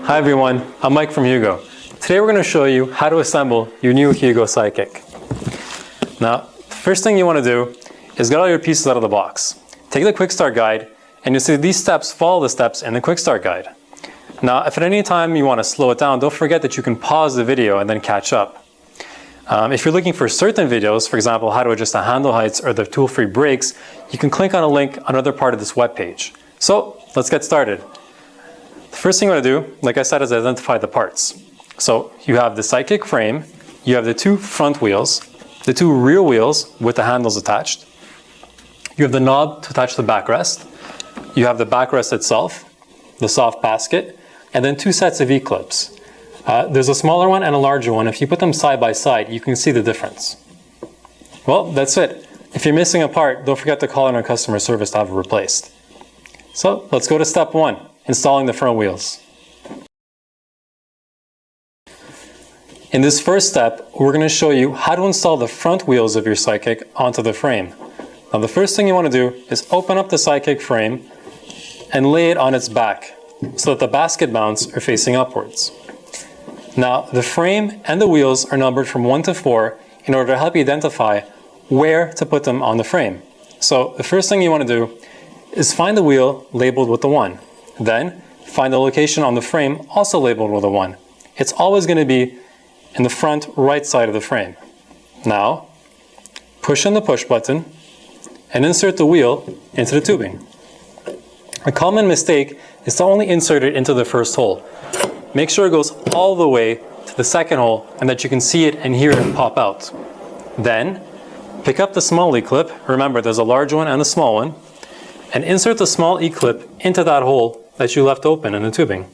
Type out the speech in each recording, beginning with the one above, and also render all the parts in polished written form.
Hi everyone, I'm Mike from Hugo. Today we're going to show you how to assemble your new Hugo Sidekick. Now, first thing you want to do is get all your pieces out of the box. Take the quick start guide and you'll see these steps follow the steps in the quick start guide. Now, if at any time you want to slow it down, don't forget that you can pause the video and then catch up. If you're looking for certain videos, for example, how to adjust the handle heights or the tool-free brakes, you can click on a link on another part of this webpage. So, let's get started. The first thing you want to do, like I said, is identify the parts. So, you have the Sidekick frame, you have the two front wheels, the two rear wheels with the handles attached, you have the knob to attach the backrest, you have the backrest itself, the soft basket, and then two sets of E-clips. There's a smaller one and a larger one. If you put them side by side, you can see the difference. Well, that's it. If you're missing a part, don't forget to call in our customer service to have it replaced. So, let's go to step 1, installing the front wheels. In this first step, we're going to show you how to install the front wheels of your Sidekick onto the frame. Now, the first thing you want to do is open up the Sidekick frame and lay it on its back so that the basket mounts are facing upwards. Now, the frame and the wheels are numbered from 1 to 4 in order to help you identify where to put them on the frame. So, the first thing you want to do is find the wheel labeled with the 1. Then, find the location on the frame also labeled with a 1. It's always going to be in the front right side of the frame. Now, push in the push button and insert the wheel into the tubing. A common mistake is to only insert it into the first hole. Make sure it goes all the way to the second hole and that you can see it and hear it pop out. Then, pick up the small E-clip, remember there's a large one and a small one, and insert the small E-clip into that hole that you left open in the tubing.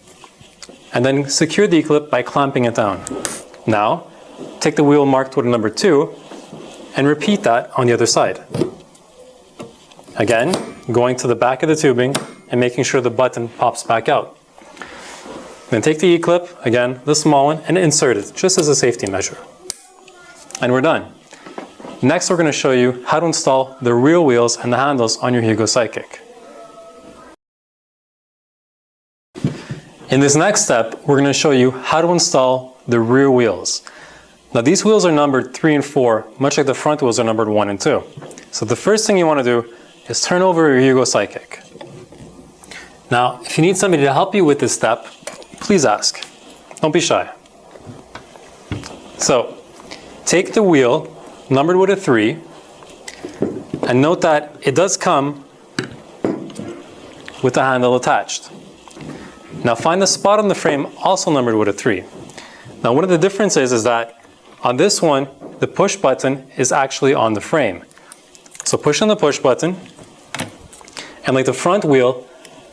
And then secure the E-clip by clamping it down. Now, take the wheel marked with a number 2 and repeat that on the other side. Again, going to the back of the tubing and making sure the button pops back out. Then take the E-clip, again, the small one, and insert it, just as a safety measure. And we're done. Next, we're going to show you how to install the rear wheels and the handles on your Hugo Sidekick. In this next step, we're going to show you how to install the rear wheels. Now, these wheels are numbered 3 and 4, much like the front wheels are numbered 1 and 2. So the first thing you want to do is turn over your Hugo Sidekick. Now, if you need somebody to help you with this step, please ask. Don't be shy. So, take the wheel, numbered with a 3, and note that it does come with the handle attached. Now, find the spot on the frame also numbered with a 3. Now, one of the differences is that on this one, the push button is actually on the frame. So push on the push button, and like the front wheel,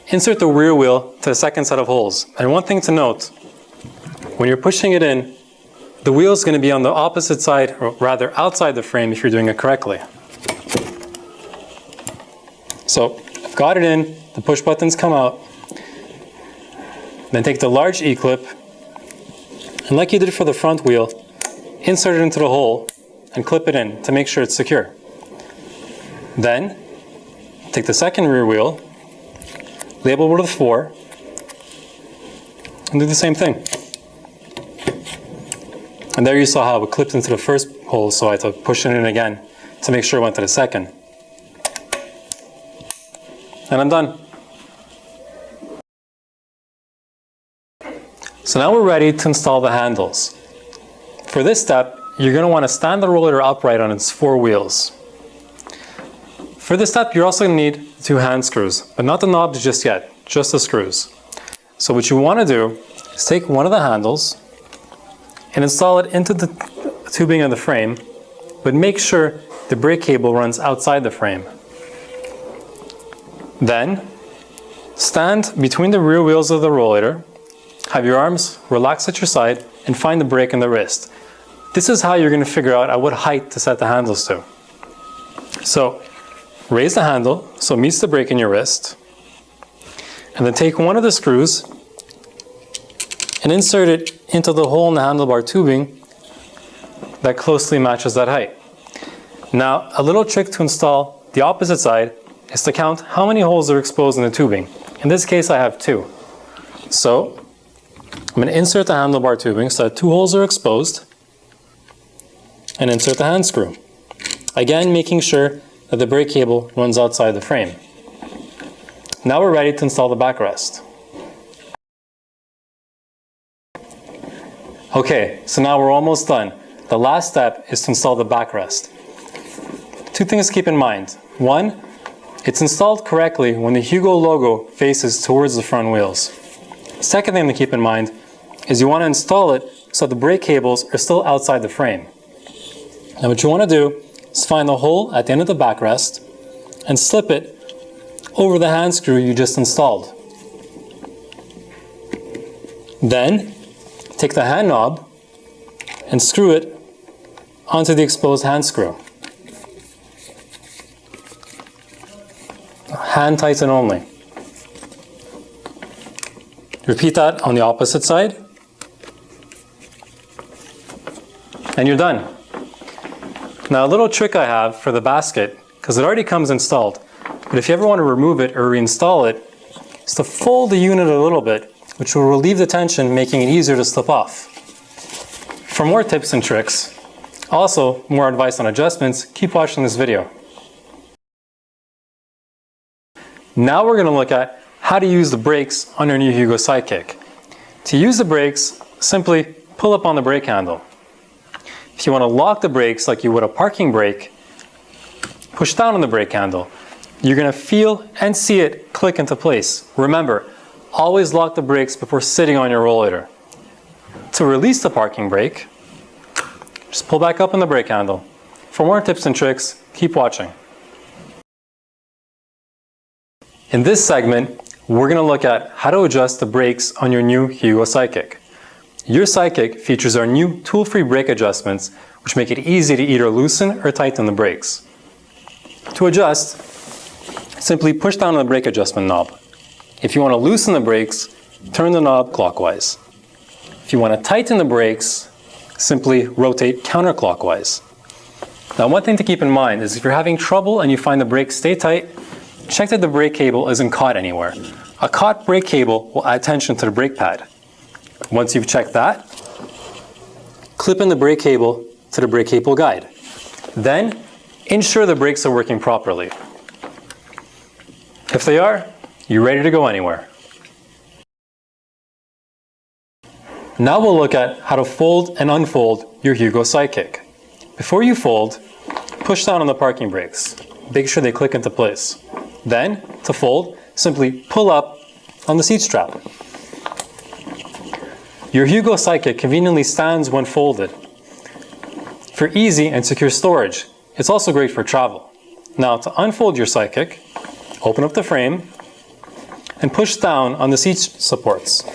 insert the rear wheel to the second set of holes. And one thing to note, when you're pushing it in, the wheel is going to be on the opposite side, or rather outside the frame if you're doing it correctly. So, I've got it in, the push buttons come out. Then take the large E-clip, and like you did for the front wheel, insert it into the hole and clip it in to make sure it's secure. Then, take the second rear wheel, label with a 4, and do the same thing. And there you saw how it clipped into the first hole, so I had to push it in again to make sure it went to the second. And I'm done. So now we're ready to install the handles. For this step, you're going to want to stand the rollator upright on its 4 wheels. For this step, you're also going to need 2 hand screws, but not the knobs just yet, just the screws. So what you want to do is take one of the handles and install it into the tubing of the frame, but make sure the brake cable runs outside the frame. Then, stand between the rear wheels of the rollator, have your arms relaxed at your side, and find the brake in the wrist. This is how you're going to figure out at what height to set the handles to. So, raise the handle so it meets the brake in your wrist, and then take one of the screws and insert it into the hole in the handlebar tubing that closely matches that height. Now, a little trick to install the opposite side is to count how many holes are exposed in the tubing. In this case, I have 2. So, I'm going to insert the handlebar tubing so that 2 holes are exposed and insert the hand screw. Again, making sure that the brake cable runs outside the frame. Now we're ready to install the backrest. Okay, so now we're almost done. The last step is to install the backrest. 2 things to keep in mind. 1, it's installed correctly when the Hugo logo faces towards the front wheels. Second thing to keep in mind is you want to install it so the brake cables are still outside the frame. Now what you want to do is find the hole at the end of the backrest and slip it over the hand screw you just installed. Then take the hand knob and screw it onto the exposed hand screw. Hand tighten only. Repeat that on the opposite side. And you're done. Now a little trick I have for the basket, because it already comes installed, but if you ever want to remove it or reinstall it, is to fold the unit a little bit, which will relieve the tension, making it easier to slip off. For more tips and tricks, also more advice on adjustments, keep watching this video. Now we're going to look at how to use the brakes on your new Hugo Sidekick. To use the brakes, simply pull up on the brake handle. If you want to lock the brakes like you would a parking brake, push down on the brake handle. You're going to feel and see it click into place. Remember, always lock the brakes before sitting on your rollator. To release the parking brake, just pull back up on the brake handle. For more tips and tricks, keep watching. In this segment, we're going to look at how to adjust the brakes on your new Hugo Sidekick. Your Sidekick features our new tool-free brake adjustments, which make it easy to either loosen or tighten the brakes. To adjust, simply push down on the brake adjustment knob. If you want to loosen the brakes, turn the knob clockwise. If you want to tighten the brakes, simply rotate counterclockwise. Now, one thing to keep in mind is if you're having trouble and you find the brakes stay tight, check that the brake cable isn't caught anywhere. A caught brake cable will add tension to the brake pad. Once you've checked that, clip in the brake cable to the brake cable guide. Then, ensure the brakes are working properly. If they are, you're ready to go anywhere. Now we'll look at how to fold and unfold your Hugo Sidekick. Before you fold, push down on the parking brakes. Make sure they click into place. Then, to fold, simply pull up on the seat strap. Your Hugo Sidekick conveniently stands when folded. For easy and secure storage, it's also great for travel. Now, to unfold your Sidekick, open up the frame and push down on the seat supports,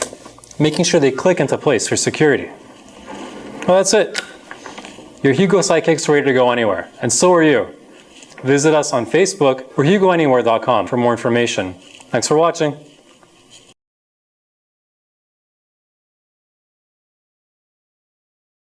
making sure they click into place for security. Well, that's it. Your Hugo Sidekick's ready to go anywhere, and so are you. Visit us on Facebook or HugoAnywhere.com for more information. Thanks for watching.